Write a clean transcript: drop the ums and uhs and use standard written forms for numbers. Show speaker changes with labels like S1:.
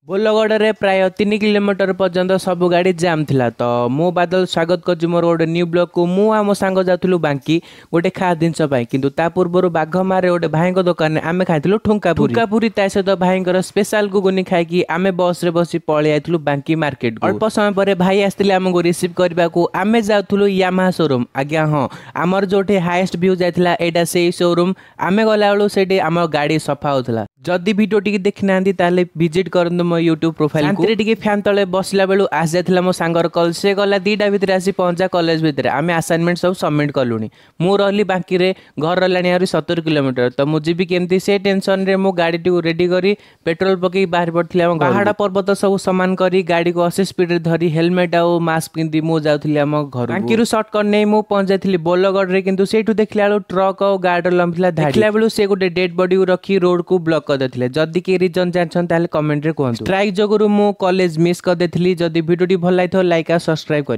S1: बोलगड़ प्राय 3 किलोमीटर पर्यंत सब गाड़ी जाम थिला। तो मु बादल स्वागत कर मोर गोटे न्यू ब्लॉग को मु आम सांग जाऊँ बांकी गोटे खा जिनस किंतु ता पूर्व बाघमारे गोटे भाई दुकान आम खाई ठुंकापुरी ता सहित भाई स्पेशल गुगुनी खाई आम बस रे बसी पलि आइलु बांकी मार्केट। अल्प समय पर भाई आसते आमको रिसीव करने को आम जाऊँ यामाहा शोरूम। आज्ञा हाँ आमर जो हाएस्ट व्यू जाता यहाँ से शोरूम आम गला बेलू से आम गाड़ी सफा होता। जदि वीडियो टी देखी ना विजिट करंतु मो यूट्यूब प्रोफाइल को टी फैन तले बसला बेलू आस जाता मो सांगर कल से गला 2टा भितर आसी पहुंचा कॉलेज भितर आम असाइनमेंट सब सबमिट कलुनी। मु रही बाकी रे घर रहा 70 किलोमीटर तो मुझे केमती से टेंशन रे मो गाड़ी टी रेडी करी पेट्रोल पकई बाहर पड़ती पहाड़ पर्वत सब सामान करी गाड़ी को 80 स्पीड धरी हेलमेट आउ मास्क पिंधि मु जाऊँगी आम घर बांकी सर्टकट नहीं मु पहुंच जाती बोलगड़ किंतु सेठू देखला बेलू ट्रक और गाड़ी लंबिला देखला बेलू से गोटे डेड बॉडी रखी रोड को ब्लॉक कर देथिले। जदि के रीजन जानछन कमेंट रे कहंतु। स्ट्राइक जगरु मु कॉलेज मिस कर देथिली। जदि वीडियो टी भल लागिथो लाइक आ सब्सक्राइब कर।